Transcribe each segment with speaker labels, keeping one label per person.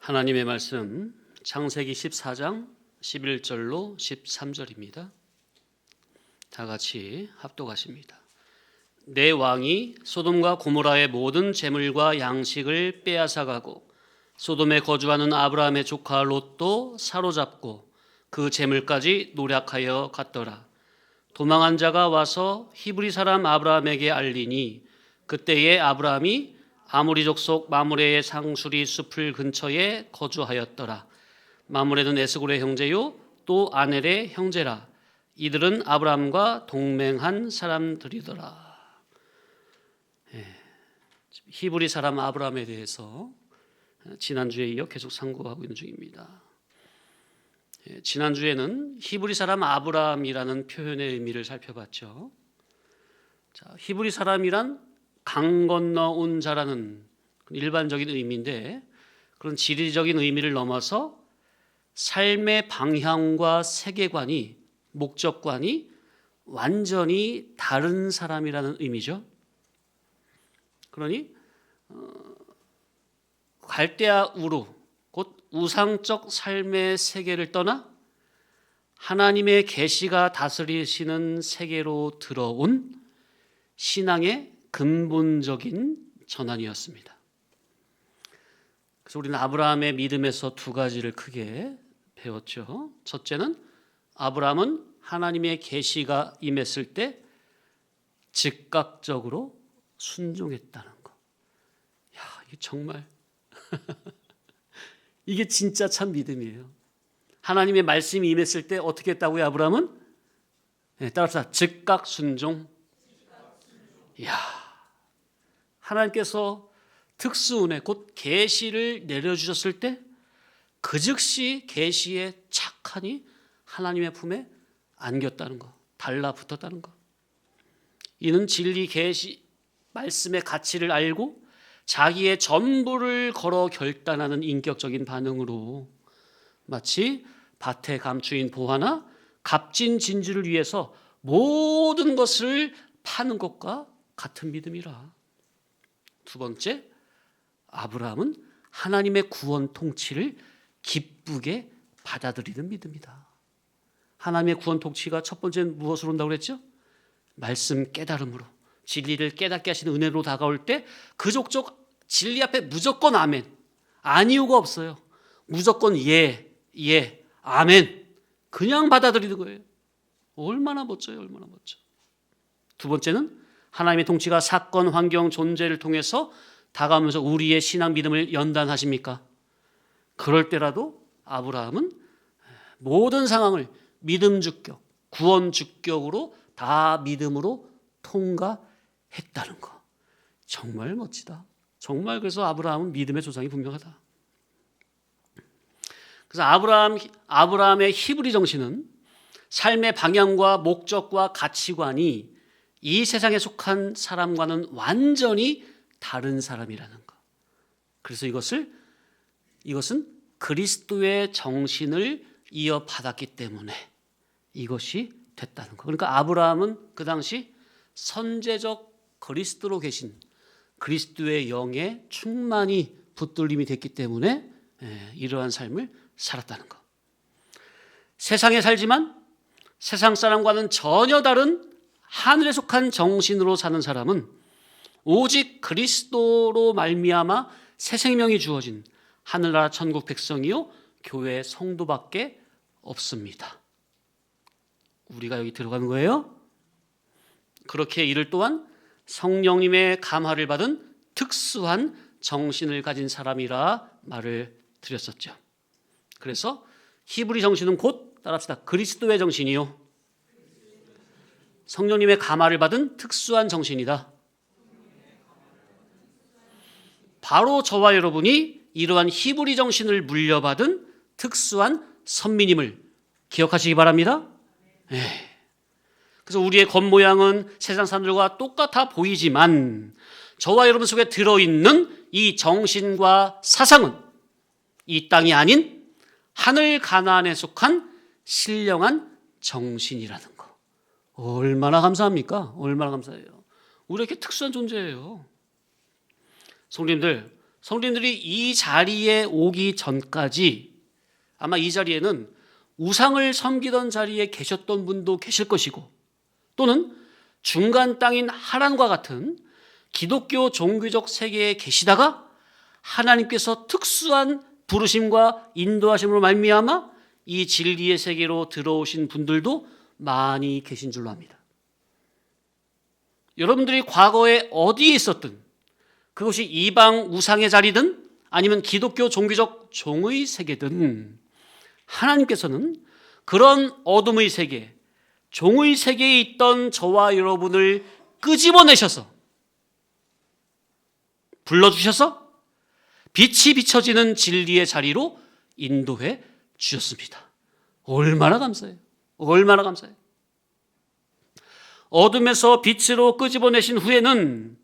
Speaker 1: 하나님의 말씀 창세기 14장 11절로 13절입니다. 다 같이 합독하십니다. 내 왕이 소돔과 고모라의 모든 재물과 양식을 빼앗아가고 소돔에 거주하는 아브라함의 조카 롯도 사로잡고 그 재물까지 노략하여 갔더라. 도망한 자가 와서 히브리 사람 아브라함에게 알리니 그때에 아브라함이 아모리 족속 마므레의 상수리 숲을 근처에 거주하였더라. 마므레는 에스골의 형제요 또 아넬의 형제라. 이들은 아브라함과 동맹한 사람들이더라. 히브리 사람 아브라함에 대해서 지난주에 이어 계속 상고하고 있는 중입니다. 지난주에는 히브리 사람 아브라함이라는 표현의 의미를 살펴봤죠. 자, 히브리 사람이란 강 건너 온 자라는 일반적인 의미인데 그런 지리적인 의미를 넘어서 삶의 방향과 세계관이 목적관이 완전히 다른 사람이라는 의미죠. 그러니 갈대아 우루 곧 우상적 삶의 세계를 떠나 하나님의 계시가 다스리시는 세계로 들어온 신앙의 근본적인 전환이었습니다. 그래서 우리는 아브라함의 믿음에서 두 가지를 크게 배웠죠. 첫째는 아브라함은 하나님의 계시가 임했을 때 즉각적으로 순종했다는 거. 야, 이게 정말 이게 진짜 참 믿음이에요. 하나님의 말씀이 임했을 때 어떻게 했다고요, 아브라함은? 따라서 즉각 순종. 야, 하나님께서 특수은혜 곧 계시를 내려주셨을 때 그 즉시 계시에 착하니 하나님의 품에 안겼다는 거, 달라붙었다는 거. 이는 진리 계시 말씀의 가치를 알고 자기의 전부를 걸어 결단하는 인격적인 반응으로 마치 밭의 감추인 보화나 값진 진주를 위해서 모든 것을 파는 것과 같은 믿음이라. 두 번째, 아브라함은 하나님의 구원 통치를 기쁘게 받아들이는 믿음이다. 하나님의 구원 통치가 첫 번째는 무엇으로 온다고 그랬죠? 말씀 깨달음으로, 진리를 깨닫게 하시는 은혜로 다가올 때 그 족족 진리 앞에 무조건 아멘, 아니오가 없어요. 무조건 예, 아멘, 그냥 받아들이는 거예요. 얼마나 멋져요, 얼마나 멋져. 두 번째는 하나님의 통치가 사건, 환경, 존재를 통해서 다가오면서 우리의 신앙 믿음을 연단하십니까? 그럴 때라도 아브라함은 모든 상황을 믿음 주격, 구원 주격으로 다 믿음으로 통과했다는 거. 정말 멋지다. 정말 그래서 아브라함은 믿음의 조상이 분명하다. 그래서 아브라함의 히브리 정신은 삶의 방향과 목적과 가치관이 이 세상에 속한 사람과는 완전히 다른 사람이라는 것. 그래서 이것은 그리스도의 정신을 이어받았기 때문에 이것이 됐다는 것. 그러니까 아브라함은 그 당시 선제적 그리스도로 계신 그리스도의 영에 충만히 붙들림이 됐기 때문에 이러한 삶을 살았다는 것. 세상에 살지만 세상 사람과는 전혀 다른 하늘에 속한 정신으로 사는 사람은 오직 그리스도로 말미암아 새 생명이 주어진 하늘나라 천국 백성이요 교회 성도밖에 없습니다. 우리가 여기 들어가는 거예요. 그렇게 이를 또한 성령님의 감화를 받은 특수한 정신을 가진 사람이라 말을 드렸었죠. 그래서 히브리 정신은 곧 따라합시다. 그리스도의 정신이요 성령님의 감화를 받은 특수한 정신이다. 바로 저와 여러분이 이러한 히브리 정신을 물려받은 특수한 선민임을 기억하시기 바랍니다. 그래서 우리의 겉모양은 세상 사람들과 똑같아 보이지만 저와 여러분 속에 들어있는 이 정신과 사상은 이 땅이 아닌 하늘 가나안에 속한 신령한 정신이라는 거. 얼마나 감사합니까? 얼마나 감사해요. 우리 이렇게 특수한 존재예요. 성도님들, 성도님들이 이 자리에 오기 전까지 아마 이 자리에는 우상을 섬기던 자리에 계셨던 분도 계실 것이고, 또는 중간 땅인 하란과 같은 기독교 종교적 세계에 계시다가 하나님께서 특수한 부르심과 인도하심으로 말미암아 이 진리의 세계로 들어오신 분들도 많이 계신 줄로 압니다. 여러분들이 과거에 어디에 있었든, 그것이 이방 우상의 자리든 아니면 기독교 종교적 종의 세계든, 하나님께서는 그런 어둠의 세계, 종의 세계에 있던 저와 여러분을 끄집어내셔서 불러주셔서 빛이 비춰지는 진리의 자리로 인도해 주셨습니다. 얼마나 감사해요. 얼마나 감사해요. 어둠에서 빛으로 끄집어내신 후에는,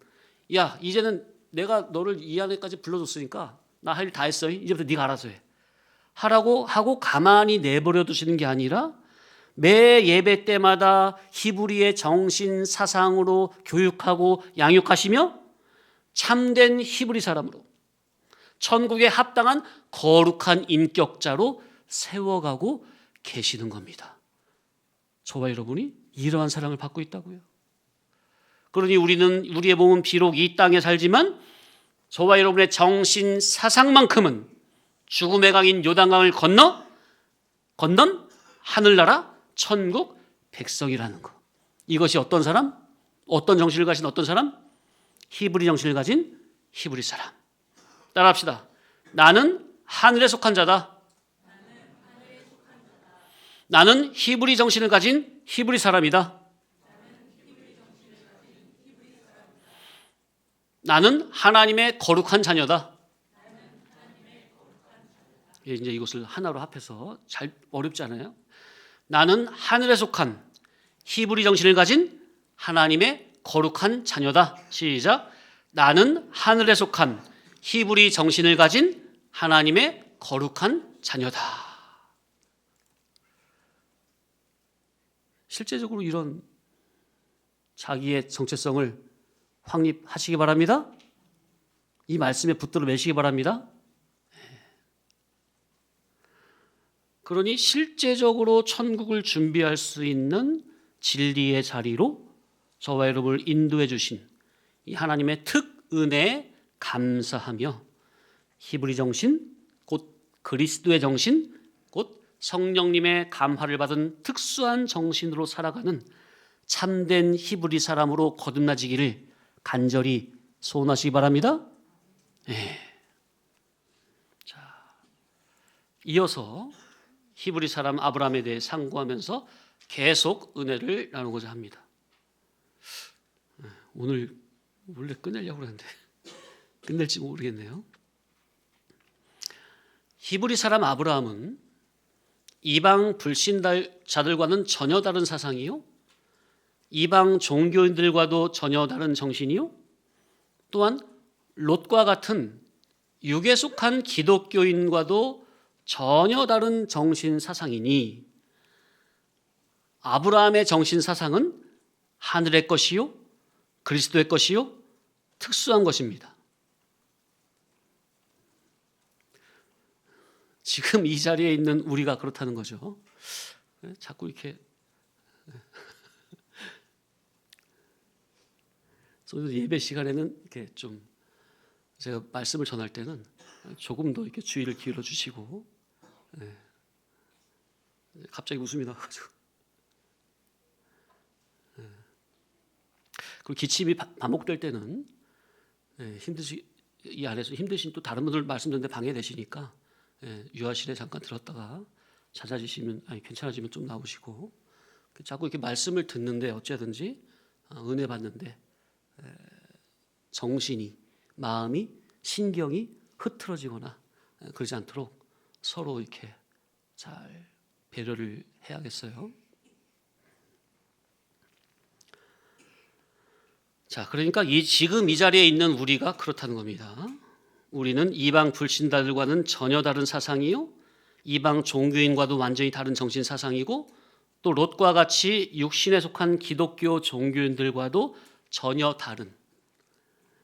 Speaker 1: 야, 이제는 내가 너를 이 안에까지 불러줬으니까 나 할 일 다 했어. 이제부터 네가 알아서 해. 하라고 하고 가만히 내버려 두시는 게 아니라 매 예배 때마다 히브리의 정신 사상으로 교육하고 양육하시며 참된 히브리 사람으로 천국에 합당한 거룩한 인격자로 세워가고 계시는 겁니다. 저와 여러분이 이러한 사랑을 받고 있다고요. 그러니 우리의 몸은 비록 이 땅에 살지만 저와 여러분의 정신 사상만큼은 죽음의 강인 요단강을 건넌 하늘나라 천국 백성이라는 것. 이것이 어떤 사람? 어떤 정신을 가진 어떤 사람? 히브리 정신을 가진 히브리 사람. 따라합시다. 나는 하늘에 속한 자다. 나는 히브리 정신을 가진 히브리 사람이다. 나는 하나님의 거룩한 자녀다. 이제 이것을 하나로 합해서 잘 어렵지 않아요? 나는 하늘에 속한 히브리 정신을 가진 하나님의 거룩한 자녀다. 시작. 나는 하늘에 속한 히브리 정신을 가진 하나님의 거룩한 자녀다. 실제적으로 이런 자기의 정체성을 확립하시기 바랍니다. 이 말씀에 붙들어 매시기 바랍니다. 그러니 실제적으로 천국을 준비할 수 있는 진리의 자리로 저와 여러분을 인도해 주신 이 하나님의 특은혜에 감사하며 히브리 정신, 곧 그리스도의 정신, 곧 성령님의 감화를 받은 특수한 정신으로 살아가는 참된 히브리 사람으로 거듭나지기를 간절히 소원하시기 바랍니다. 자, 이어서 히브리 사람 아브라함에 대해 상고하면서 계속 은혜를 나누고자 합니다. 오늘 원래 끝내려고 그러는데 끝낼지 모르겠네요. 히브리 사람 아브라함은 이방 불신자들과는 전혀 다른 사상이요, 이방 종교인들과도 전혀 다른 정신이요, 또한 롯과 같은 육에 속한 기독교인과도 전혀 다른 정신 사상이니 아브라함의 정신 사상은 하늘의 것이요, 그리스도의 것이요, 특수한 것입니다. 지금 이 자리에 있는 우리가 그렇다는 거죠. 자꾸 이렇게 예배 시간에는 이렇게 좀 제가 말씀을 전할 때는 조금 더 이렇게 주의를 기울여 주시고, 갑자기 웃음이 나가지고, 그리고 기침이 반복될 때는 이 안에서 힘드신 또 다른 분들 말씀 듣는데 방해되시니까 유아실에 잠깐 들었다가 찾아지시면, 괜찮아지면 좀 나오시고, 자꾸 이렇게 말씀을 듣는데 어찌하든지 은혜 받는데 정신이, 마음이, 신경이 흐트러지거나 그러지 않도록 서로 이렇게 잘 배려를 해야겠어요. 자, 그러니까 지금 이 자리에 있는 우리가 그렇다는 겁니다. 우리는 이방 불신자들과는 전혀 다른 사상이요, 이방 종교인과도 완전히 다른 정신 사상이고, 또 롯과 같이 육신에 속한 기독교 종교인들과도 전혀 다른,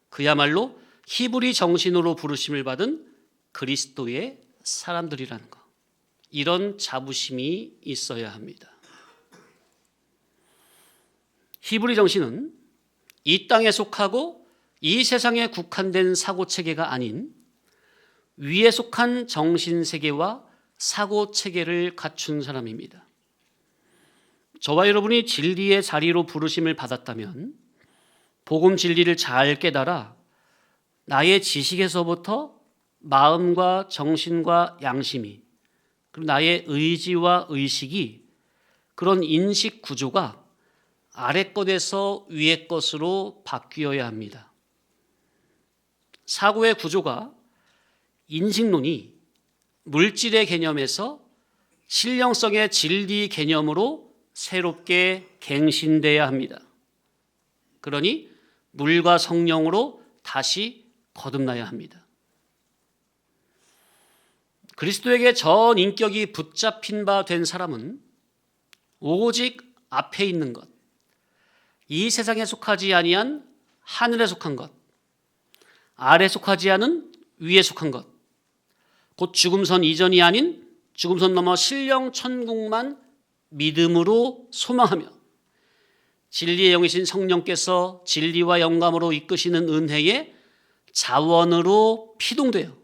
Speaker 1: 그야말로 히브리 정신으로 부르심을 받은 그리스도의 사람들이라는 것. 이런 자부심이 있어야 합니다. 히브리 정신은 이 땅에 속하고 이 세상에 국한된 사고체계가 아닌 위에 속한 정신세계와 사고체계를 갖춘 사람입니다. 저와 여러분이 진리의 자리로 부르심을 받았다면 복음 진리를 잘 깨달아 나의 지식에서부터 마음과 정신과 양심이, 그리고 나의 의지와 의식이, 그런 인식 구조가 아래 것에서 위의 것으로 바뀌어야 합니다. 사고의 구조가 인식론이 물질의 개념에서 신령성의 진리 개념으로 새롭게 갱신돼야 합니다. 그러니 물과 성령으로 다시 거듭나야 합니다. 그리스도에게 전 인격이 붙잡힌 바 된 사람은 오직 앞에 있는 것, 이 세상에 속하지 아니한 하늘에 속한 것, 아래 속하지 않은 위에 속한 것, 곧 죽음선 이전이 아닌 죽음선 넘어 신령 천국만 믿음으로 소망하며 진리의 영이신 성령께서 진리와 영감으로 이끄시는 은혜의 자원으로 피동되어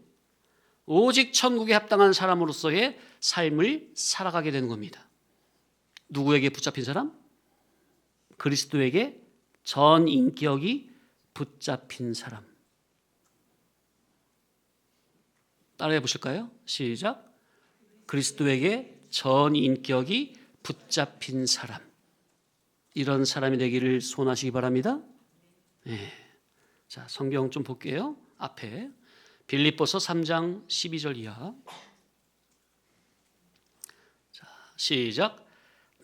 Speaker 1: 오직 천국에 합당한 사람으로서의 삶을 살아가게 되는 겁니다. 누구에게 붙잡힌 사람? 그리스도에게 전 인격이 붙잡힌 사람. 따라해 보실까요? 시작. 그리스도에게 전 인격이 붙잡힌 사람. 이런 사람이 되기를 소원하시기 바랍니다. 네. 자, 성경 좀 볼게요. 앞에 빌립보서 3장 12절 이하. 자, 시작.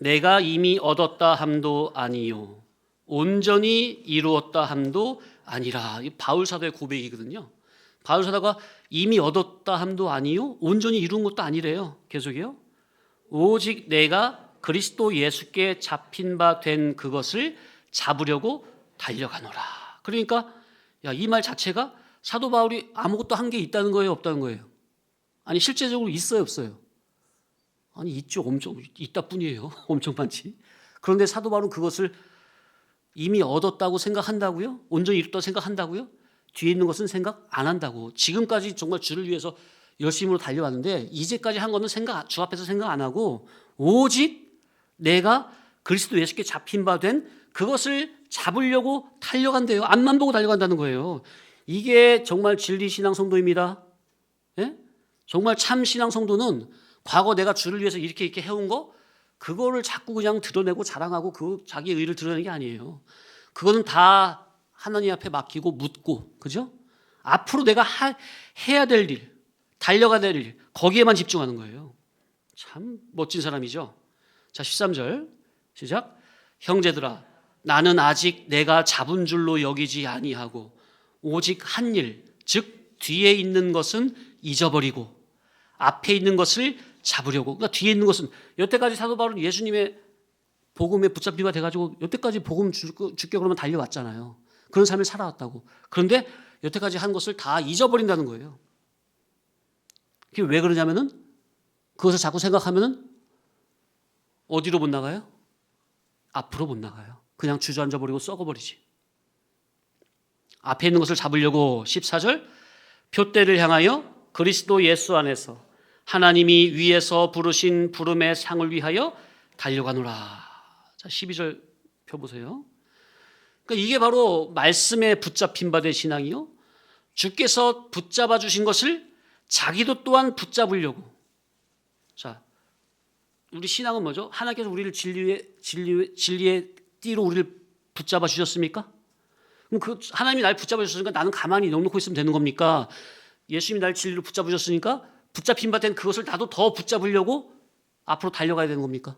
Speaker 1: 내가 이미 얻었다 함도 아니요 온전히 이루었다 함도 아니라. 이 바울 사도의 고백이거든요. 바울 사도가 이미 얻었다 함도 아니요 온전히 이룬 것도 아니래요. 계속해요. 오직 내가 그리스도 예수께 잡힌 바 된 그것을 잡으려고 달려가노라. 그러니까 이 말 자체가 사도 바울이 아무것도 한 게 있다는 거예요, 없다는 거예요? 아니 실제적으로 있어요, 없어요? 아니 있죠. 엄청 있다 뿐이에요. 엄청 많지. 그런데 사도 바울은 그것을 이미 얻었다고 생각한다고요? 온전히 이뤘다고 생각한다고요? 뒤에 있는 것은 생각 안 한다고. 지금까지 정말 주를 위해서 열심으로 달려왔는데 이제까지 한 거는 주 앞에서 생각 안 하고 오직 내가 그리스도 예수께 잡힌 바 된 그것을 잡으려고 달려간대요. 앞만 보고 달려간다는 거예요. 이게 정말 진리 신앙 성도입니다. 예? 정말 참 신앙 성도는 과거 내가 주를 위해서 이렇게 해온 거 그거를 자꾸 그냥 드러내고 자랑하고 그 자기 의를 드러내는 게 아니에요. 그거는 다 하나님 앞에 맡기고 묻고, 그죠? 앞으로 내가 해야 될 일, 달려가야 될 일, 거기에만 집중하는 거예요. 참 멋진 사람이죠. 자, 13절 시작. 형제들아, 나는 아직 내가 잡은 줄로 여기지 아니하고 오직 한 일, 즉 뒤에 있는 것은 잊어버리고 앞에 있는 것을 잡으려고. 그러니까 뒤에 있는 것은, 여태까지 사도 바울은 예수님의 복음에 붙잡힌 바 돼가지고 여태까지 복음 줄게 그러면 달려왔잖아요. 그런 삶을 살아왔다고. 그런데 여태까지 한 것을 다 잊어버린다는 거예요. 그게 왜 그러냐면은 그것을 자꾸 생각하면은 어디로 못 나가요? 앞으로 못 나가요. 그냥 주저앉아 버리고 썩어버리지. 앞에 있는 것을 잡으려고 14절 표대를 향하여 그리스도 예수 안에서 하나님이 위에서 부르신 부름의 상을 위하여 달려가노라. 자, 12절 펴보세요. 그러니까 이게 바로 말씀에 붙잡힌 바 된 신앙이요. 주께서 붙잡아 주신 것을 자기도 또한 붙잡으려고. 자, 우리 신앙은 뭐죠? 하나님께서 우리를 진리의 띠로 우리를 붙잡아 주셨습니까? 그럼 그 하나님이 날 붙잡아 주셨으니까 나는 가만히 넉넉히 있으면 되는 겁니까? 예수님이 날 진리로 붙잡아 주셨으니까 붙잡힌 바 된 그것을 나도 더 붙잡으려고 앞으로 달려가야 되는 겁니까?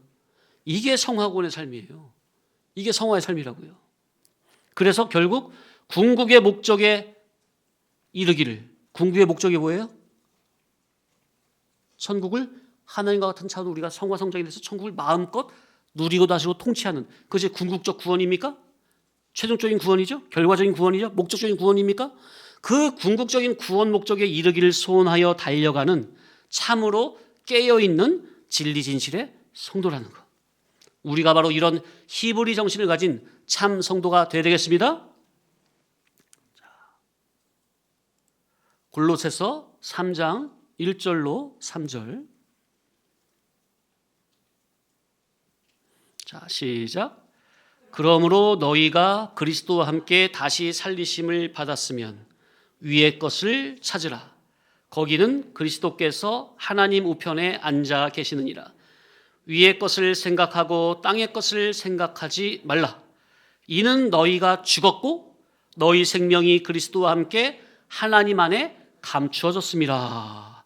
Speaker 1: 이게 성화군의 삶이에요. 이게 성화의 삶이라고요. 그래서 결국 궁극의 목적에 이르기를. 궁극의 목적이 뭐예요? 천국을 하나님과 같은 차로 우리가 성화 성장이 돼서 천국을 마음껏 누리고 다시고 통치하는, 그것이 궁극적 구원입니까? 최종적인 구원이죠? 결과적인 구원이죠? 목적적인 구원입니까? 그 궁극적인 구원 목적에 이르기를 소원하여 달려가는 참으로 깨어있는 진리 진실의 성도라는 것. 우리가 바로 이런 히브리 정신을 가진 참 성도가 되어야 되겠습니다. 골로새서 3장 1절로 3절. 자, 시작. 그러므로 너희가 그리스도와 함께 다시 살리심을 받았으면 위의 것을 찾으라. 거기는 그리스도께서 하나님 우편에 앉아 계시느니라. 위의 것을 생각하고 땅의 것을 생각하지 말라. 이는 너희가 죽었고 너희 생명이 그리스도와 함께 하나님 안에 감추어졌습니다.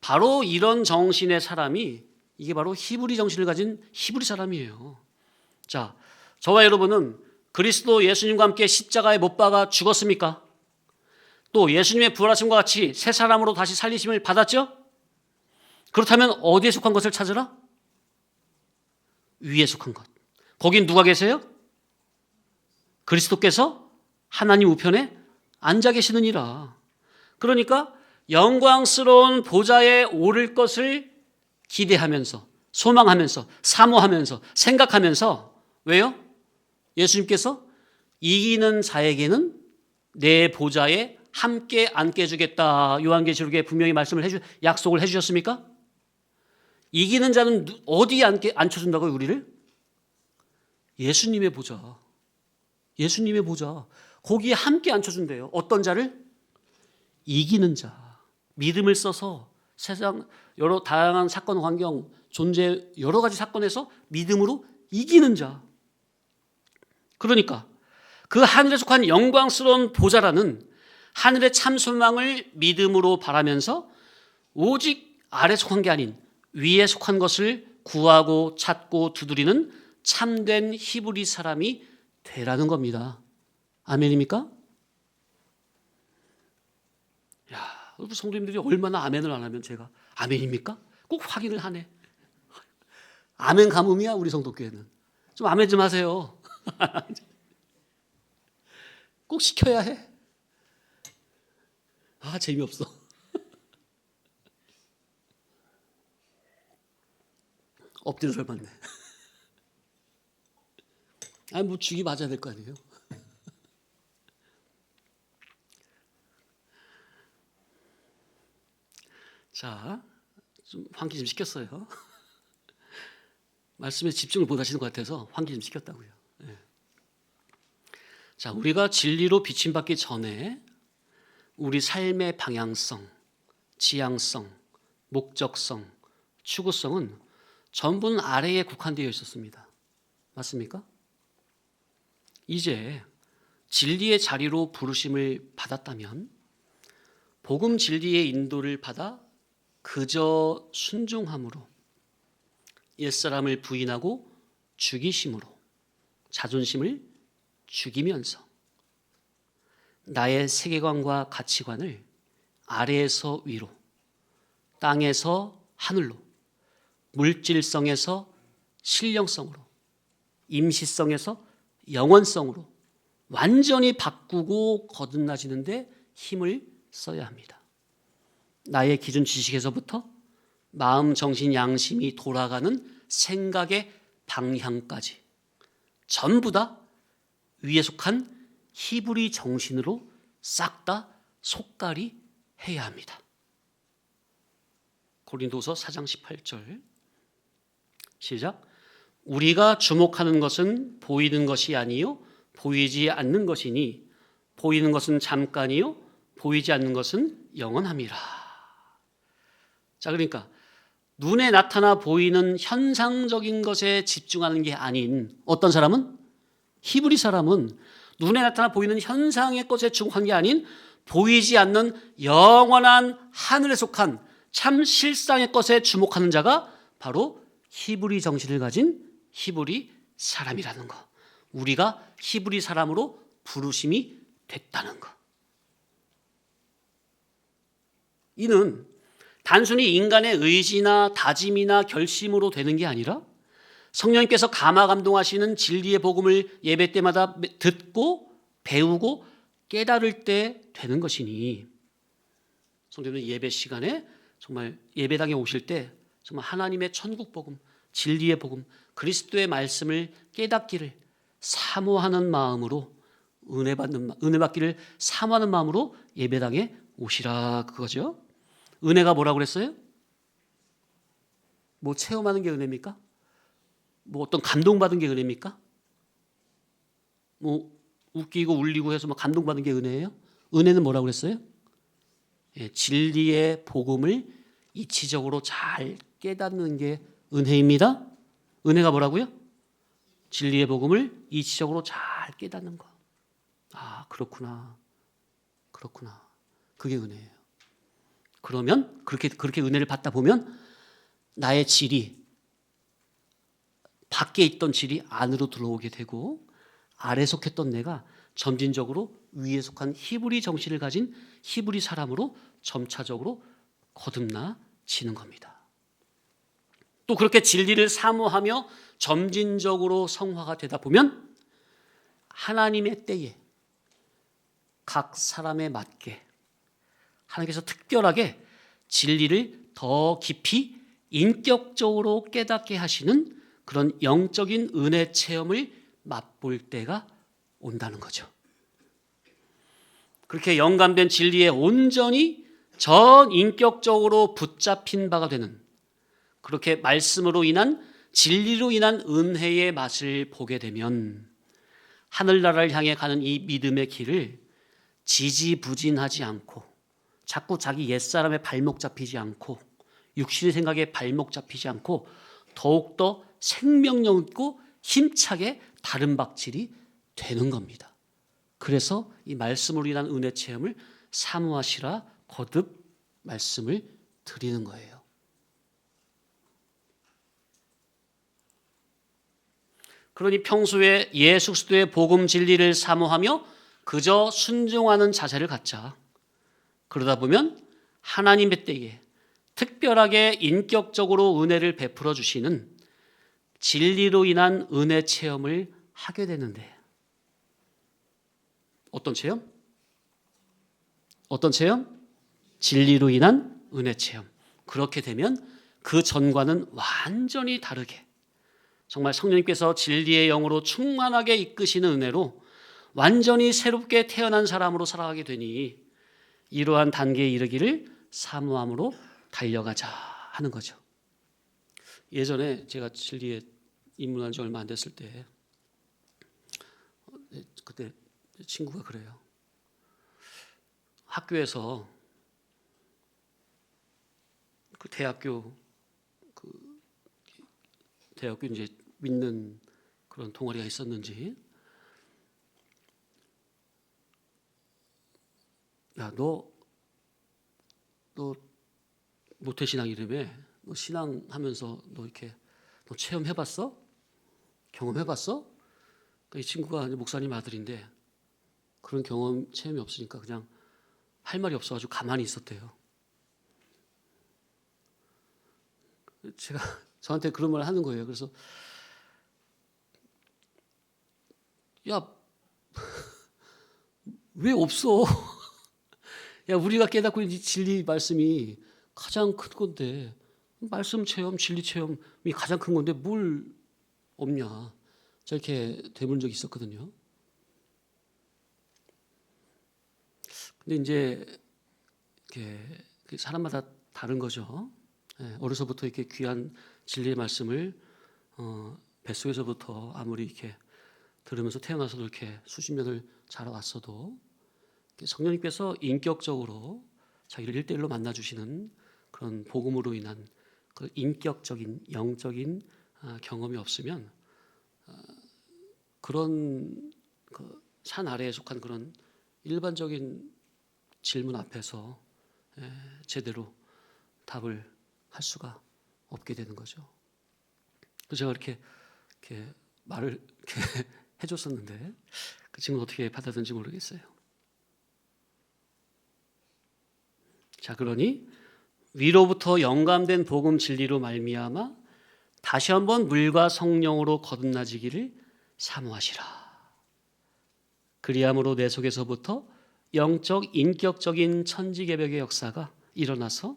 Speaker 1: 바로 이런 정신의 사람이, 이게 바로 히브리 정신을 가진 히브리 사람이에요. 자, 저와 여러분은 그리스도 예수님과 함께 십자가에 못 박아 죽었습니까? 또 예수님의 부활하심과 같이 새 사람으로 다시 살리심을 받았죠? 그렇다면 어디에 속한 것을 찾으라? 위에 속한 것. 거긴 누가 계세요? 그리스도께서 하나님 우편에 앉아 계시느니라. 그러니까 영광스러운 보좌에 오를 것을 기대하면서, 소망하면서, 사모하면서, 생각하면서, 왜요? 예수님께서 이기는 자에게는 내 보좌에 함께 앉게 해주겠다. 요한계시록에 분명히 약속을 해주셨습니까? 이기는 자는 어디에 앉혀준다고요, 우리를? 예수님의 보좌. 예수님의 보좌. 거기에 함께 앉혀준대요. 어떤 자를? 이기는 자. 믿음을 써서 세상 여러 다양한 사건, 환경, 존재 여러 가지 사건에서 믿음으로 이기는 자. 그러니까 그 하늘에 속한 영광스러운 보좌라는 하늘의 참 소망을 믿음으로 바라면서 오직 아래 속한 게 아닌 위에 속한 것을 구하고 찾고 두드리는 참된 히브리 사람이 되라는 겁니다. 아멘입니까? 야, 우리 성도님들이 얼마나 아멘을 안 하면 제가 아멘입니까? 꼭 확인을 하네. 아멘 가뭄이야 우리 성도교회는. 좀 아멘 좀 하세요. 꼭 시켜야 해. 아, 재미없어. 엎드려 절맞네. 아니 뭐 죽이 맞아야 될 거 아니에요. 자, 좀 환기 좀 시켰어요. 말씀에 집중을 못 하시는 것 같아서 환기 좀 시켰다고요. 네. 자, 우리가 진리로 비침받기 전에 우리 삶의 방향성, 지향성, 목적성, 추구성은 전부는 아래에 국한되어 있었습니다. 맞습니까? 이제 진리의 자리로 부르심을 받았다면 복음 진리의 인도를 받아 그저 순종함으로 옛사람을 부인하고 죽이심으로 자존심을 죽이면서 나의 세계관과 가치관을 아래에서 위로, 땅에서 하늘로, 물질성에서 신령성으로, 임시성에서 영원성으로 완전히 바꾸고 거듭나지는데 힘을 써야 합니다. 나의 기준 지식에서부터 마음, 정신, 양심이 돌아가는 생각의 방향까지 전부 다 위에 속한 히브리 정신으로 싹 다 속가리 해야 합니다. 고린도서 4장 18절 시작. 우리가 주목하는 것은 보이는 것이 아니요 보이지 않는 것이니 보이는 것은 잠깐이요 보이지 않는 것은 영원함이라. 자, 그러니까 눈에 나타나 보이는 현상적인 것에 집중하는 게 아닌 어떤 사람은? 히브리 사람은 눈에 나타나 보이는 현상의 것에 집중한 게 아닌 보이지 않는 영원한 하늘에 속한 참 실상의 것에 주목하는 자가 바로 히브리 정신을 가진 히브리 사람이라는 것. 우리가 히브리 사람으로 부르심이 됐다는 것. 이는 단순히 인간의 의지나 다짐이나 결심으로 되는 게 아니라 성령님께서 감화 감동하시는 진리의 복음을 예배 때마다 듣고 배우고 깨달을 때 되는 것이니 성도님은 예배 시간에 정말 예배당에 오실 때 정말 하나님의 천국 복음, 진리의 복음, 그리스도의 말씀을 깨닫기를 사모하는 마음으로 은혜 받기를 사모하는 마음으로 예배당에 오시라 그거죠. 은혜가 뭐라고 그랬어요? 뭐 체험하는 게 은혜입니까? 뭐 어떤 감동받은 게 은혜입니까? 뭐 웃기고 울리고 해서 뭐 감동받은 게 은혜예요? 은혜는 뭐라고 그랬어요? 예, 진리의 복음을 이치적으로 잘 깨닫는 게 은혜입니다. 은혜가 뭐라고요? 진리의 복음을 이치적으로 잘 깨닫는 거. 아, 그렇구나. 그게 은혜예요. 그러면 그렇게 은혜를 받다 보면 나의 질이 밖에 있던 질이 안으로 들어오게 되고 아래 속했던 내가 점진적으로 위에 속한 히브리 정신을 가진 히브리 사람으로 점차적으로 거듭나지는 겁니다. 또 그렇게 진리를 사모하며 점진적으로 성화가 되다 보면 하나님의 때에 각 사람에 맞게 하나님께서 특별하게 진리를 더 깊이 인격적으로 깨닫게 하시는 그런 영적인 은혜 체험을 맛볼 때가 온다는 거죠. 그렇게 영감된 진리에 온전히 전 인격적으로 붙잡힌 바가 되는, 그렇게 말씀으로 인한 진리로 인한 은혜의 맛을 보게 되면 하늘나라를 향해 가는 이 믿음의 길을 지지부진하지 않고 자꾸 자기 옛사람의 발목 잡히지 않고 육신의 생각에 발목 잡히지 않고 더욱더 생명력 있고 힘차게 다른 박질이 되는 겁니다. 그래서 이 말씀으로 인한 은혜 체험을 사모하시라 거듭 말씀을 드리는 거예요. 그러니 평소에 예수 그리스도의 복음 진리를 사모하며 그저 순종하는 자세를 갖자. 그러다 보면 하나님의 때에 특별하게 인격적으로 은혜를 베풀어 주시는 진리로 인한 은혜 체험을 하게 되는데, 어떤 체험? 진리로 인한 은혜 체험. 그렇게 되면 그 전과는 완전히 다르게 정말 성령님께서 진리의 영으로 충만하게 이끄시는 은혜로 완전히 새롭게 태어난 사람으로 살아가게 되니 이러한 단계에 이르기를 사모함으로 달려가자 하는 거죠. 예전에 제가 진리에 입문한 지 얼마 안 됐을 때 그때 친구가 그래요. 학교에서 그 대학교 이제 믿는 그런 동아리가 있었는지, 야, 너 모태신앙 이름에 너 신앙하면서 너 체험해봤어? 경험해봤어? 그러니까 이 친구가 목사님 아들인데 그런 경험 체험이 없으니까 그냥 할 말이 없어가지고 가만히 있었대요. 제가 저한테 그런 말 하는 거예요. 그래서 야, 왜 없어? 야, 우리가 깨닫고 있는 진리 말씀이 가장 큰 건데, 말씀 체험, 진리 체험이 가장 큰 건데 뭘 없냐? 저렇게 되본 적이 있었거든요. 근데 이제 이렇게 사람마다 다른 거죠. 어려서부터 이렇게 귀한 진리의 말씀을 뱃속에서부터 아무리 이렇게 들으면서 태어나서도 이렇게 수십 년을 자라왔어도 성령님께서 인격적으로 자기를 일대일로 만나주시는 그런 복음으로 인한 그 인격적인 영적인 경험이 없으면 그런 그 산 아래에 속한 그런 일반적인 질문 앞에서 제대로 답을 할 수가 없게 되는 거죠. 그래서 제가 이렇게 말을 이렇게 해줬었는데 그 친구는 어떻게 받아들인지 모르겠어요. 자, 그러니 위로부터 영감된 복음 진리로 말미암아 다시 한번 물과 성령으로 거듭나지기를 사모하시라. 그리함으로 내 속에서부터 영적 인격적인 천지개벽의 역사가 일어나서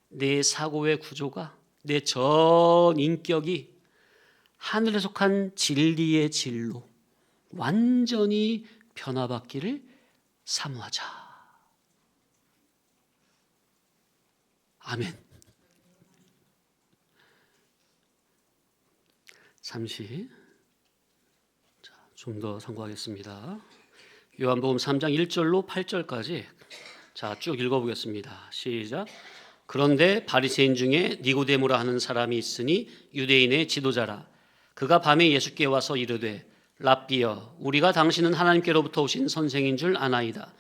Speaker 1: 내 사고의 구조가, 내 전 인격이 하늘에 속한 진리의 진로 완전히 변화받기를 사모하자. 아멘. 잠시 좀 더 상고하겠습니다. 요한복음 3장 1절로 8절까지 쭉 읽어보겠습니다. 시작. 그런데 바리새인 중에 니고데모라 하는 사람이 있으니 유대인의 지도자라. 그가 밤에 예수께 와서 이르되 랍비여, 우리가 당신은 하나님께로부터 오신 선생인 줄 아나이다.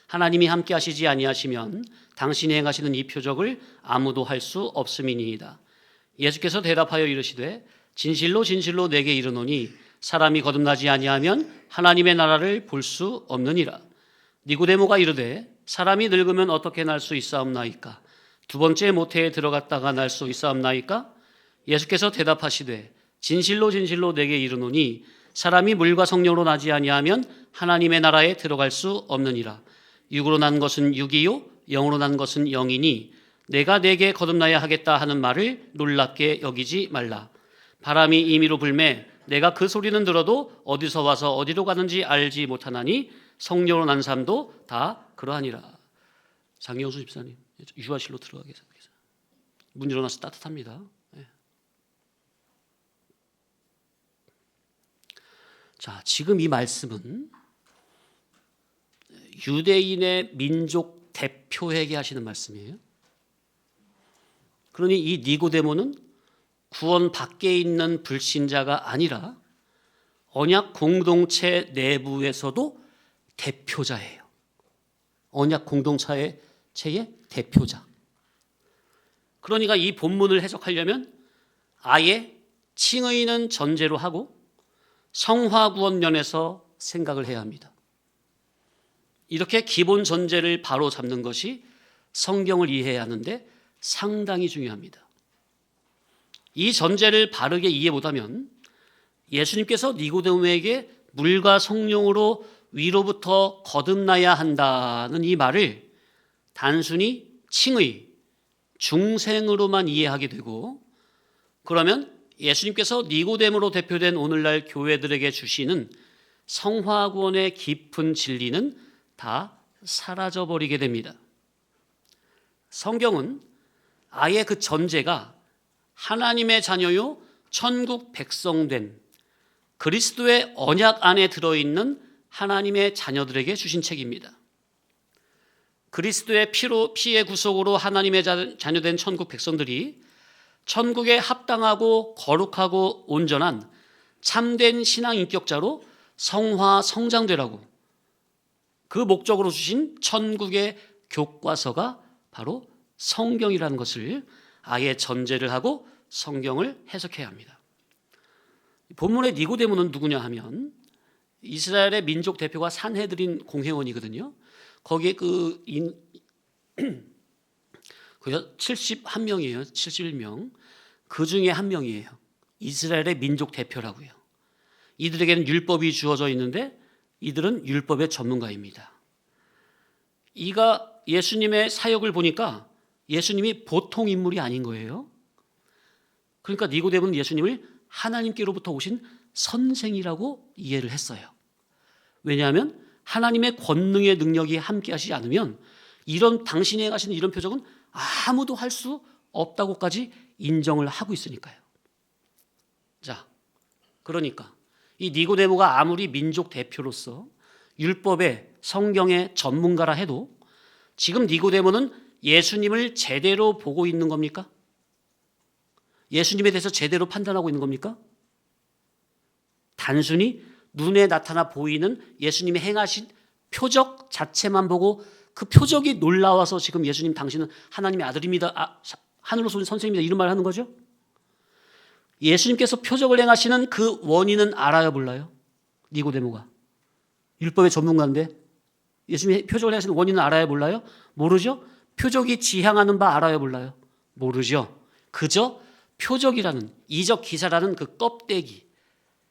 Speaker 1: 하나님이 함께 하시지 아니하시면 당신이 행하시는 이 표적을 아무도 할 수 없음이니이다. 예수께서 대답하여 이르시되 진실로 진실로 내게 이르노니 사람이 거듭나지 아니하면 하나님의 나라를 볼 수 없느니라. 니고데모가 이르되 사람이 늙으면 어떻게 날 수 있사옵나이까? 두 번째 모태에 들어갔다가 날 수 있사옵나이까? 예수께서 대답하시되 진실로 진실로 내게 이르노니 사람이 물과 성령으로 나지 아니하면 하나님의 나라에 들어갈 수 없느니라. 육으로 난 것은 육이요 영으로 난 것은 영이니 내가 내게 거듭나야 하겠다 하는 말을 놀랍게 여기지 말라. 바람이 임의로 불매 내가 그 소리는 들어도 어디서 와서 어디로 가는지 알지 못하나니 성령으로 난 사람도 다 그러하니라. 장영수 집사님 유아실로 들어가 계세요. 문 열어놔서 따뜻합니다. 네. 자, 지금 이 말씀은 유대인의 민족 대표에게 하시는 말씀이에요. 그러니 이 니고데모는 구원 밖에 있는 불신자가 아니라 언약 공동체 내부에서도 대표자예요. 언약 공동체의 대표자. 그러니까 이 본문을 해석하려면 아예 칭의는 전제로 하고 성화구원면에서 생각을 해야 합니다. 이렇게 기본 전제를 바로 잡는 것이 성경을 이해해야 하는데 상당히 중요합니다. 이 전제를 바르게 이해 못하면 예수님께서 니고데모에게 물과 성령으로 위로부터 거듭나야 한다는 이 말을 단순히 칭의, 중생으로만 이해하게 되고, 그러면 예수님께서 니고데모로 대표된 오늘날 교회들에게 주시는 성화구원의 깊은 진리는 다 사라져버리게 됩니다. 성경은 아예 그 전제가 하나님의 자녀요 천국 백성된 그리스도의 언약 안에 들어있는 하나님의 자녀들에게 주신 책입니다. 그리스도의 피의 구속으로 하나님의 자녀된 천국 백성들이 천국에 합당하고 거룩하고 온전한 참된 신앙 인격자로 성화 성장되라고 그 목적으로 주신 천국의 교과서가 바로 성경이라는 것을 아예 전제를 하고 성경을 해석해야 합니다. 본문의 니고데모는 누구냐 하면 이스라엘의 민족 대표가 산헤드린 공회원이거든요. 거기에 그 71명이에요. 71명. 그 중에 한 명이에요. 이스라엘의 민족 대표라고요. 이들에게는 율법이 주어져 있는데 이들은 율법의 전문가입니다. 이가 예수님의 사역을 보니까 예수님이 보통 인물이 아닌 거예요. 그러니까 니고데모는 예수님을 하나님께로부터 오신 선생이라고 이해를 했어요. 왜냐하면 하나님의 권능의 능력이 함께 하시지 않으면 이런 당신이 행하시는 이런 표적은 아무도 할 수 없다고까지 인정을 하고 있으니까요. 자, 그러니까 이 니고데모가 아무리 민족 대표로서 율법의 성경의 전문가라 해도 지금 니고데모는 예수님을 제대로 보고 있는 겁니까? 예수님에 대해서 제대로 판단하고 있는 겁니까? 단순히 눈에 나타나 보이는 예수님이 행하신 표적 자체만 보고 그 표적이 놀라워서 지금 예수님 당신은 하나님의 아들입니다. 하늘로서 오신 선생님입니다. 이런 말을 하는 거죠. 예수님께서 표적을 행하시는 그 원인은 알아요, 몰라요? 니고데모가 율법의 전문가인데 예수님이 표적을 행하시는 원인은 알아요, 몰라요? 모르죠. 표적이 지향하는 바 알아요, 몰라요? 모르죠. 그저 표적이라는 이적 기사라는 그 껍데기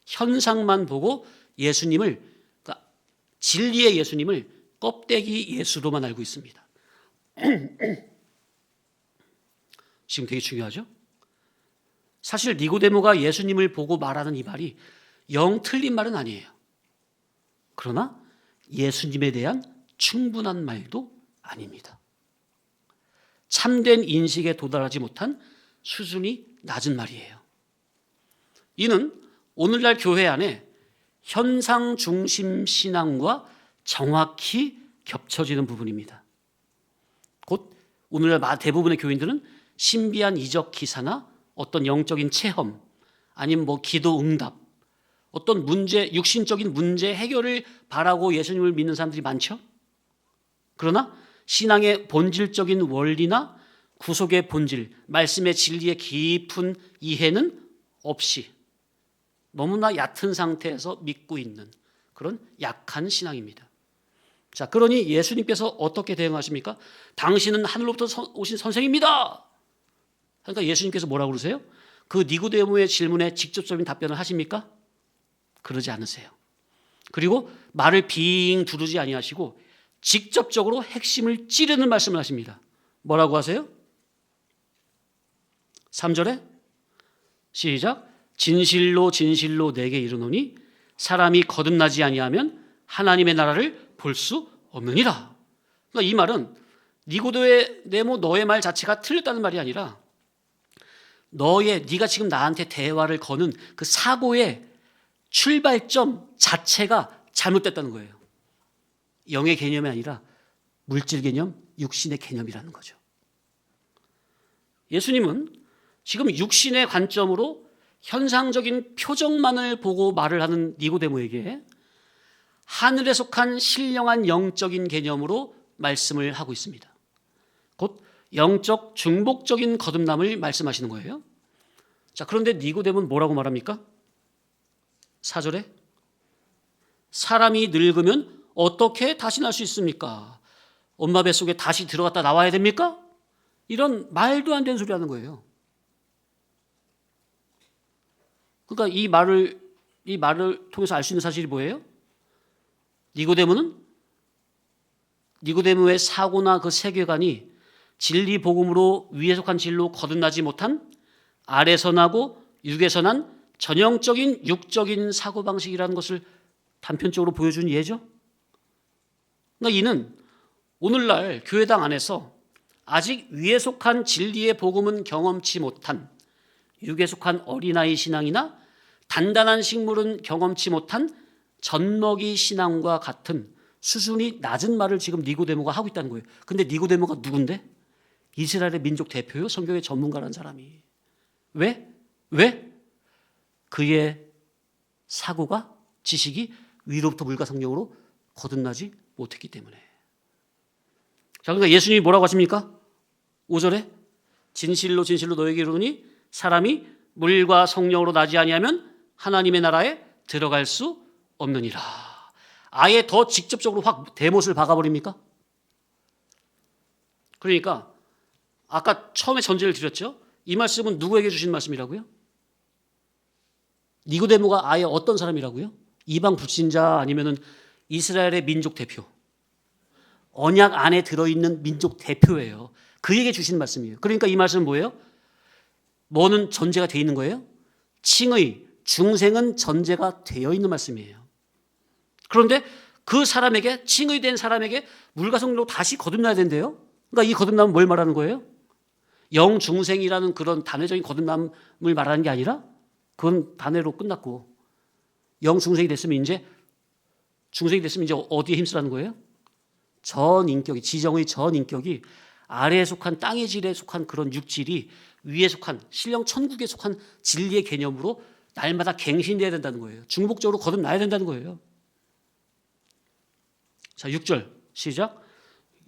Speaker 1: 현상만 보고 예수님을, 그러니까 진리의 예수님을 껍데기 예수로만 알고 있습니다. 지금 되게 중요하죠? 사실 니고데모가 예수님을 보고 말하는 이 말이 영 틀린 말은 아니에요. 그러나 예수님에 대한 충분한 말도 아닙니다. 참된 인식에 도달하지 못한 수준이 낮은 말이에요. 이는 오늘날 교회 안에 현상 중심 신앙과 정확히 겹쳐지는 부분입니다. 곧 오늘날 대부분의 교인들은 신비한 이적 기사나 어떤 영적인 체험, 아니면 기도 응답, 어떤 문제, 육신적인 문제 해결을 바라고 예수님을 믿는 사람들이 많죠. 그러나 신앙의 본질적인 원리나 구속의 본질, 말씀의 진리의 깊은 이해는 없이 너무나 얕은 상태에서 믿고 있는 그런 약한 신앙입니다. 자, 그러니 예수님께서 어떻게 대응하십니까? 당신은 하늘로부터 오신 선생입니다. 그러니까 예수님께서 뭐라고 그러세요? 그 니고데모의 질문에 직접적인 답변을 하십니까? 그러지 않으세요. 그리고 말을 빙 두르지 아니하시고 직접적으로 핵심을 찌르는 말씀을 하십니다. 뭐라고 하세요? 3절에 시작. 진실로 진실로 내게 이르노니 사람이 거듭나지 아니하면 하나님의 나라를 볼 수 없느니라. 그러니까 이 말은 니고데모 너의 말 자체가 틀렸다는 말이 아니라 네가 지금 나한테 대화를 거는 그 사고의 출발점 자체가 잘못됐다는 거예요. 영의 개념이 아니라 물질 개념, 육신의 개념이라는 거죠. 예수님은 지금 육신의 관점으로 현상적인 표정만을 보고 말을 하는 니고데모에게 하늘에 속한 신령한 영적인 개념으로 말씀을 하고 있습니다. 곧 영적 중복적인 거듭남을 말씀하시는 거예요. 자, 그런데 니고데모는 뭐라고 말합니까? 4절에 사람이 늙으면 어떻게 다시 날 수 있습니까? 엄마 뱃속에 다시 들어갔다 나와야 됩니까? 이런 말도 안 되는 소리 하는 거예요. 그러니까 이 말을 통해서 알 수 있는 사실이 뭐예요? 니고데모의 사고나 그 세계관이 진리 복음으로 위에 속한 진리로 거듭나지 못한 아래서 나고 육에서 난 전형적인 육적인 사고방식이라는 것을 단편적으로 보여준 예죠. 그러니까 이는 오늘날 교회당 안에서 아직 위에 속한 진리의 복음은 경험치 못한 육에 속한 어린아이 신앙이나 단단한 식물은 경험치 못한 젖먹이 신앙과 같은 수준이 낮은 말을 지금 니고데모가 하고 있다는 거예요. 근데 니고데모가 누군데? 이스라엘의 민족 대표요, 성경의 전문가라는 사람이. 왜? 그의 사고가, 지식이 위로부터 물과 성령으로 거듭나지 못했기 때문에. 자, 그러니까 예수님이 뭐라고 하십니까? 5절에 진실로 진실로 너에게 이르노니 사람이 물과 성령으로 나지 아니하면 하나님의 나라에 들어갈 수 없느니라. 아예 더 직접적으로 확 대못을 박아버립니까? 그러니까 아까 처음에 전제를 드렸죠. 이 말씀은 누구에게 주신 말씀이라고요? 니고데모가 아예 어떤 사람이라고요? 이방 불신자 아니면은 이스라엘의 민족 대표, 언약 안에 들어있는 민족 대표예요. 그에게 주신 말씀이에요. 그러니까 이 말씀은 뭐예요? 뭐는 전제가 되어 있는 거예요? 칭의, 중생은 전제가 되어 있는 말씀이에요. 그런데 그 사람에게, 칭의된 사람에게 물과 성령으로 다시 거듭나야 된대요. 그러니까 이 거듭남은 뭘 말하는 거예요? 영중생이라는 그런 단회적인 거듭남을 말하는 게 아니라 그건 단회로 끝났고 영중생이 됐으면 이제 어디에 힘쓰라는 거예요? 전 인격이, 지정의 전 인격이 아래에 속한 땅의 질에 속한 그런 육질이 위에 속한 신령 천국에 속한 진리의 개념으로 날마다 갱신돼야 된다는 거예요. 중복적으로 거듭나야 된다는 거예요. 자, 6절 시작.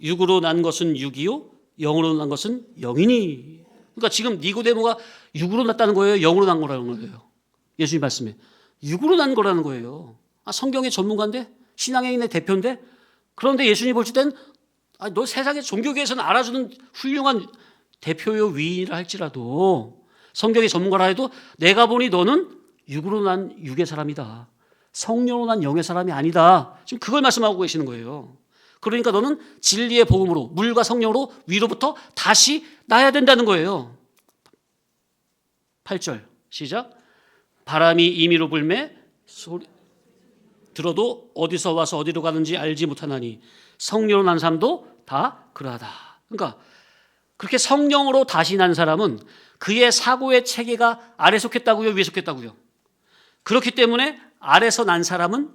Speaker 1: 육으로 난 것은 육이요 영으로 난 것은 영이니. 그러니까 지금 니고데모가 육으로 났다는 거예요, 영으로 난 거라는 거예요. 예수님 말씀에 육으로 난 거라는 거예요. 성경의 전문가인데, 신앙의 대표인데, 그런데 예수님이 볼 때는 너 세상의 종교계에서는 알아주는 훌륭한 대표요 위인이라 할지라도, 성경의 전문가라 해도 내가 보니 너는 육으로 난 육의 사람이다, 성령으로 난 영의 사람이 아니다. 지금 그걸 말씀하고 계시는 거예요. 그러니까 너는 진리의 복음으로 물과 성령으로 위로부터 다시 나야 된다는 거예요. 8절 시작. 바람이 임의로 불매 소리 들어도 어디서 와서 어디로 가는지 알지 못하나니 성령으로 난 사람도 다 그러하다. 그러니까 그렇게 성령으로 다시 난 사람은 그의 사고의 체계가 아래 속했다고요, 위에 속했다고요? 그렇기 때문에 아래서 난 사람은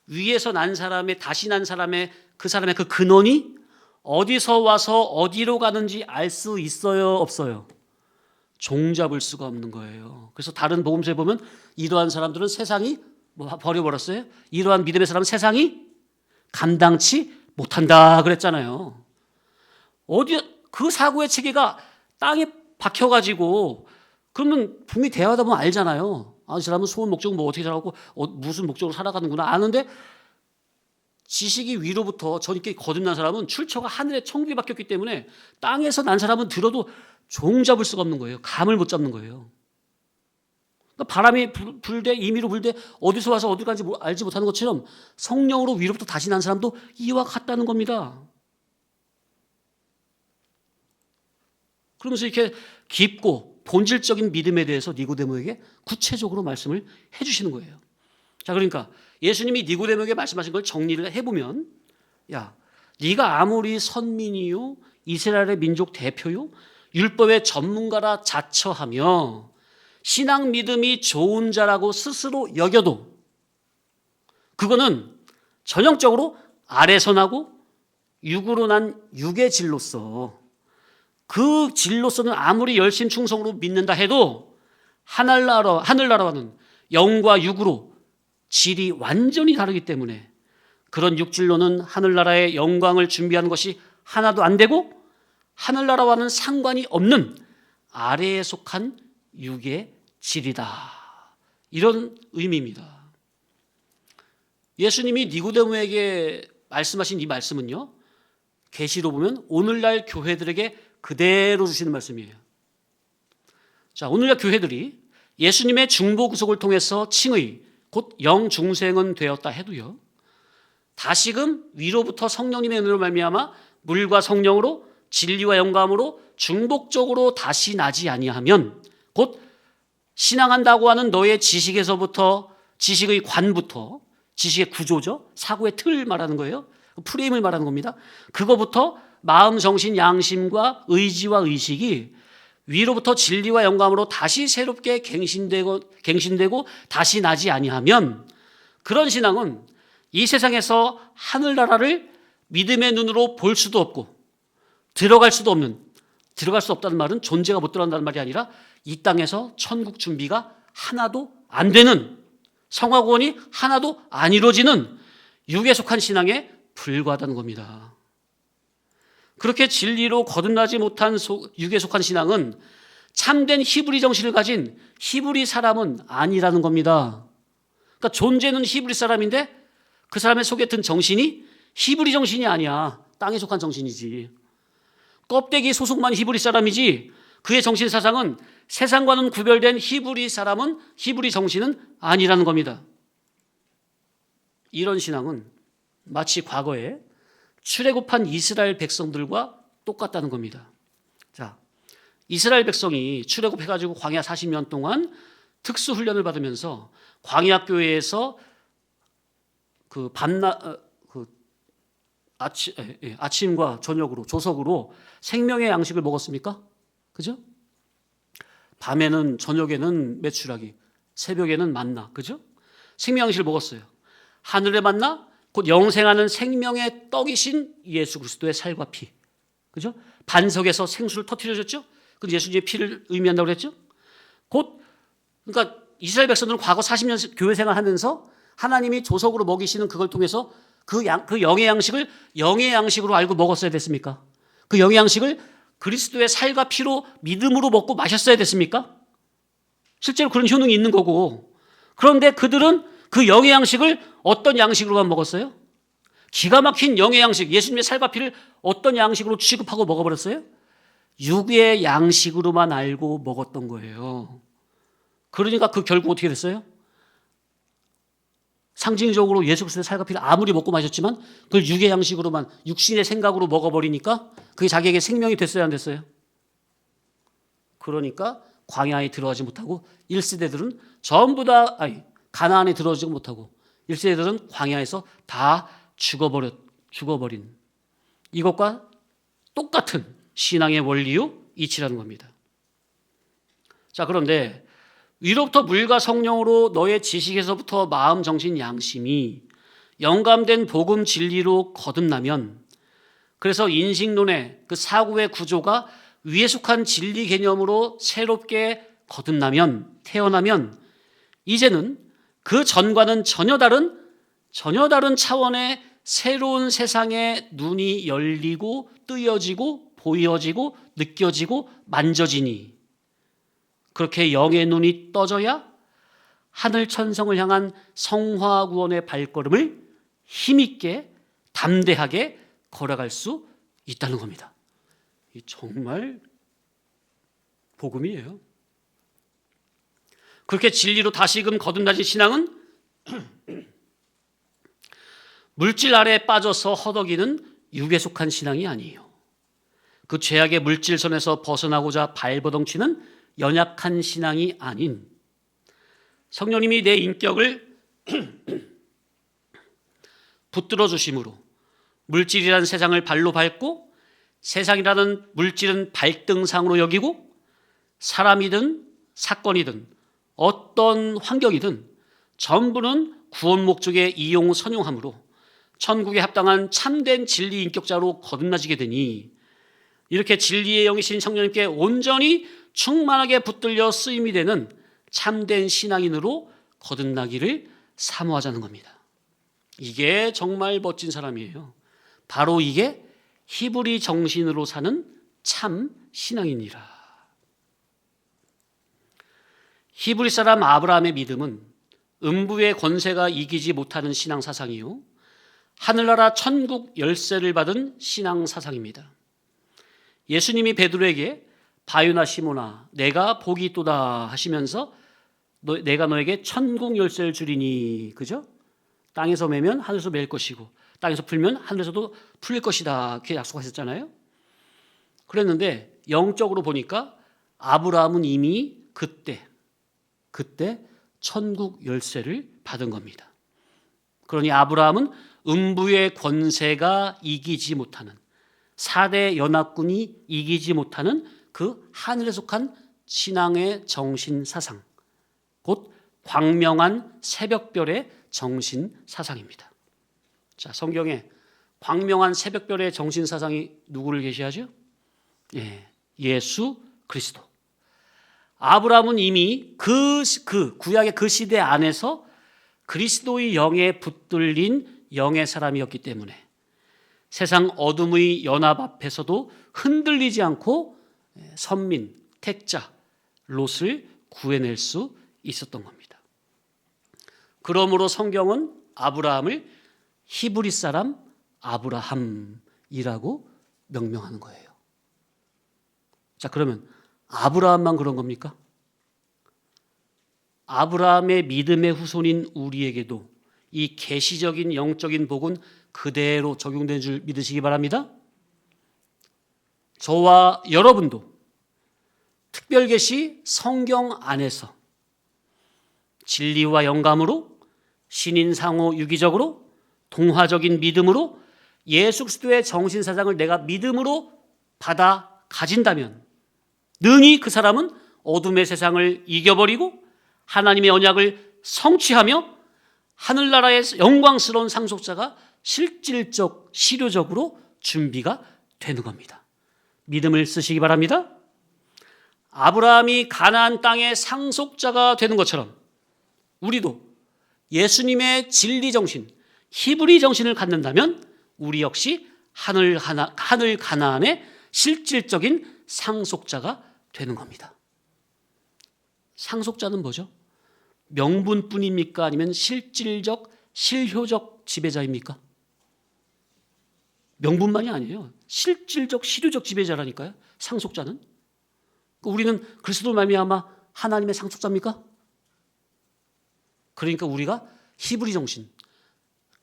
Speaker 1: 위에서 난 사람의 다시 난 사람의 그 사람의 그 근원이 어디서 와서 어디로 가는지 알 수 있어요, 없어요? 종잡을 수가 없는 거예요. 그래서 다른 복음서에 보면 이러한 사람들은 세상이 버려버렸어요. 이러한 믿음의 사람은 세상이 감당치 못한다 그랬잖아요. 어디 그 사고의 체계가 땅에 박혀가지고 그러면 분명히 대화하다 보면 알잖아요. 아, 이 사람은 소원 목적은 뭐 어떻게 살아가고 무슨 목적으로 살아가는구나 아는데 지식이 위로부터 저렇게 거듭난 사람은 출처가 하늘의 천국에 박혔기 때문에 땅에서 난 사람은 들어도 종잡을 수가 없는 거예요. 감을 못 잡는 거예요. 그러니까 바람이 불되 임의로 불되 어디서 와서 어디 가는지 알지 못하는 것처럼 성령으로 위로부터 다시 난 사람도 이와 같다는 겁니다. 그러면서 이렇게 깊고 본질적인 믿음에 대해서 니고데모에게 구체적으로 말씀을 해주시는 거예요. 자, 그러니까 예수님이 니고데모에게 말씀하신 걸 정리를 해보면, 야, 네가 아무리 선민이요 이스라엘의 민족 대표요 율법의 전문가라 자처하며 신앙 믿음이 좋은 자라고 스스로 여겨도 그거는 전형적으로 아래서 나고 육으로 난 육의 질로서 그 질로서는 아무리 열심 충성으로 믿는다 해도 하늘나라와는 영과 육으로 질이 완전히 다르기 때문에 그런 육질로는 하늘나라의 영광을 준비하는 것이 하나도 안 되고 하늘나라와는 상관이 없는 아래에 속한 육의 질이다. 이런 의미입니다. 예수님이 니고데모에게 말씀하신 이 말씀은요, 계시로 보면 오늘날 교회들에게 그대로 주시는 말씀이에요. 자, 오늘날 교회들이 예수님의 중보 구속을 통해서 칭의 곧 영중생은 되었다 해도요, 다시금 위로부터 성령님의 은혜로 말미암아 물과 성령으로 진리와 영감으로 중복적으로 다시 나지 아니하면 곧 신앙한다고 하는 너의 지식에서부터 지식의 관부터 지식의 구조죠. 사고의 틀을 말하는 거예요. 프레임을 말하는 겁니다. 그거부터 마음, 정신, 양심과 의지와 의식이 위로부터 진리와 영감으로 다시 새롭게 갱신되고 다시 나지 아니하면 그런 신앙은 이 세상에서 하늘나라를 믿음의 눈으로 볼 수도 없고 들어갈 수 없다는 말은 존재가 못 들어간다는 말이 아니라 이 땅에서 천국 준비가 하나도 안 되는 성화구원이 하나도 안 이루어지는 육에 속한 신앙에 불과하다는 겁니다. 그렇게 진리로 거듭나지 못한 육에 속한 신앙은 참된 히브리 정신을 가진 히브리 사람은 아니라는 겁니다. 그러니까 존재는 히브리 사람인데 그 사람의 속에 든 정신이 히브리 정신이 아니야. 땅에 속한 정신이지. 껍데기 소속만 히브리 사람이지 그의 정신 사상은 세상과는 구별된 히브리 정신은 아니라는 겁니다. 이런 신앙은 마치 과거에 출애굽한 이스라엘 백성들과 똑같다는 겁니다. 자, 이스라엘 백성이 출애굽해가지고 광야 40년 동안 특수 훈련을 받으면서 광야 교회에서 아침과 저녁으로 조석으로 생명의 양식을 먹었습니까? 그죠? 밤에는 저녁에는 메추라기, 새벽에는 만나, 그죠? 생명 양식을 먹었어요. 하늘의 만나, 곧 영생하는 생명의 떡이신 예수 그리스도의 살과 피, 그죠? 반석에서 생수를 터뜨려줬죠. 그 예수님의 피를 의미한다고 그랬죠. 그러니까 이스라엘 백성들은 과거 40년 교회 생활하면서 하나님이 조석으로 먹이시는 그걸 통해서 그 영의 양식을 영의 양식으로 알고 먹었어야 됐습니까? 그 영의 양식을 그리스도의 살과 피로 믿음으로 먹고 마셨어야 됐습니까? 실제로 그런 효능이 있는 거고. 그런데 그들은 그 영의 양식을 어떤 양식으로만 먹었어요? 기가 막힌 영의 양식, 예수님의 살과 피를 어떤 양식으로 취급하고 먹어버렸어요? 육의 양식으로만 알고 먹었던 거예요. 그러니까 그 결국 어떻게 됐어요? 상징적으로 예수 그리스도의 살과 피를 아무리 먹고 마셨지만 그걸 육의 양식으로만 육신의 생각으로 먹어버리니까 그게 자기에게 생명이 됐어야 안 됐어요? 그러니까 광야에 들어가지 못하고 1세대들은 전부 다 가나안에 들어오지 못하고 1세대들은 광야에서 다 죽어버린 이것과 똑같은 신앙의 원리요 이치라는 겁니다. 자, 그런데 위로부터 물과 성령으로 너의 지식에서부터 마음, 정신, 양심이 영감된 복음 진리로 거듭나면, 그래서 인식론의 그 사고의 구조가 위에 속한 진리 개념으로 새롭게 태어나면 이제는 그 전과는 전혀 다른 차원의 새로운 세상에 눈이 열리고 뜨여지고 보여지고 느껴지고 만져지니, 그렇게 영의 눈이 떠져야 하늘 천성을 향한 성화 구원의 발걸음을 힘있게 담대하게 걸어갈 수 있다는 겁니다. 이 정말 복음이에요. 그렇게 진리로 다시금 거듭나신 신앙은 물질 아래에 빠져서 허덕이는 육에 속한 신앙이 아니에요. 그 죄악의 물질선에서 벗어나고자 발버둥치는 연약한 신앙이 아닌, 성령님이 내 인격을 붙들어 주심으로 물질이라는 세상을 발로 밟고 세상이라는 물질은 발등상으로 여기고 사람이든 사건이든 어떤 환경이든 전부는 구원 목적에 이용 선용함으로 천국에 합당한 참된 진리 인격자로 거듭나지게 되니, 이렇게 진리의 영이신 성령님께 온전히 충만하게 붙들려 쓰임이 되는 참된 신앙인으로 거듭나기를 사모하자는 겁니다. 이게 정말 멋진 사람이에요. 바로 이게 히브리 정신으로 사는 참 신앙이니라. 히브리 사람 아브라함의 믿음은 음부의 권세가 이기지 못하는 신앙 사상이요, 하늘나라 천국 열쇠를 받은 신앙 사상입니다. 예수님이 베드로에게 바요나 시모나 내가 복이 있도다 하시면서 내가 너에게 천국 열쇠를 주리니, 그죠? 땅에서 매면 하늘에서 맬 것이고 땅에서 풀면 하늘에서도 풀릴 것이다, 그렇게 약속하셨잖아요. 그랬는데 영적으로 보니까 아브라함은 이미 그때 천국 열쇠를 받은 겁니다. 그러니 아브라함은 음부의 권세가 이기지 못하는, 4대 연합군이 이기지 못하는 그 하늘에 속한 신앙의 정신 사상, 곧 광명한 새벽별의 정신 사상입니다. 자, 성경에 광명한 새벽별의 정신 사상이 누구를 계시하죠? 예수 그리스도. 아브라함은 이미 그 구약의 그 시대 안에서 그리스도의 영에 붙들린 영의 사람이었기 때문에 세상 어둠의 연합 앞에서도 흔들리지 않고 선민, 택자, 롯을 구해낼 수 있었던 겁니다. 그러므로 성경은 아브라함을 히브리 사람 아브라함이라고 명명하는 거예요. 자, 그러면 아브라함만 그런 겁니까? 아브라함의 믿음의 후손인 우리에게도 이 계시적인 영적인 복은 그대로 적용된 줄 믿으시기 바랍니다. 저와 여러분도 특별계시 성경 안에서 진리와 영감으로, 신인상호 유기적으로, 동화적인 믿음으로 예수 그리스도의 정신사상을 내가 믿음으로 받아 가진다면 능히 그 사람은 어둠의 세상을 이겨버리고 하나님의 언약을 성취하며 하늘나라의 영광스러운 상속자가 실질적, 실효적으로 준비가 되는 겁니다. 믿음을 쓰시기 바랍니다. 아브라함이 가나안 땅의 상속자가 되는 것처럼 우리도 예수님의 진리 정신, 히브리 정신을 갖는다면 우리 역시 하늘 가나안의 실질적인 상속자가 되는 겁니다. 상속자는 뭐죠? 명분뿐입니까? 아니면 실질적, 실효적 지배자입니까? 명분만이 아니에요. 실질적, 실효적 지배자라니까요. 상속자는. 우리는 그리스도로 말미암아 하나님의 상속자입니까? 그러니까 우리가 히브리 정신,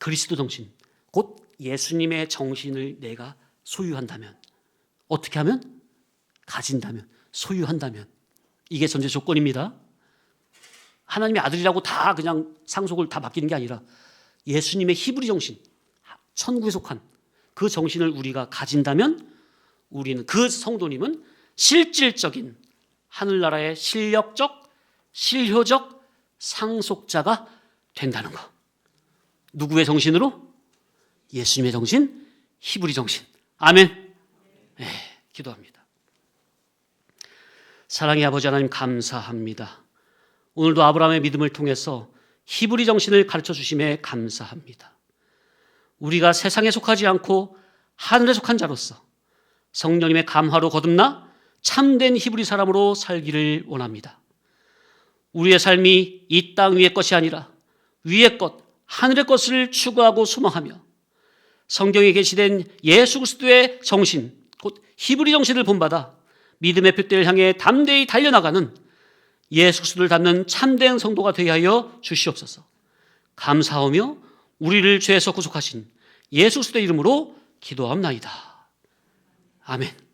Speaker 1: 그리스도 정신, 곧 예수님의 정신을 내가 소유한다면, 어떻게 하면? 가진다면, 소유한다면. 이게 전제 조건입니다. 하나님의 아들이라고 다 그냥 상속을 다 맡기는 게 아니라 예수님의 히브리 정신, 천국에 속한 그 정신을 우리가 가진다면 우리는, 그 성도님은 실질적인 하늘나라의 실력적, 실효적 상속자가 된다는 것. 누구의 정신으로? 예수님의 정신, 히브리 정신. 아멘. 네, 기도합니다. 사랑의 아버지 하나님, 감사합니다. 오늘도 아브라함의 믿음을 통해서 히브리 정신을 가르쳐 주심에 감사합니다. 우리가 세상에 속하지 않고 하늘에 속한 자로서 성령님의 감화로 거듭나 참된 히브리 사람으로 살기를 원합니다. 우리의 삶이 이 땅 위의 것이 아니라 위의 것, 하늘의 것을 추구하고 소망하며 성경에 계시된 예수 그리스도의 정신, 곧 히브리 정신을 본받아 믿음의 표대를 향해 담대히 달려나가는 예수 그리스도를 닮는 참된 성도가 되게 하여 주시옵소서. 감사하며 우리를 죄에서 구속하신 예수 그리스도의 이름으로 기도합나이다. 아멘.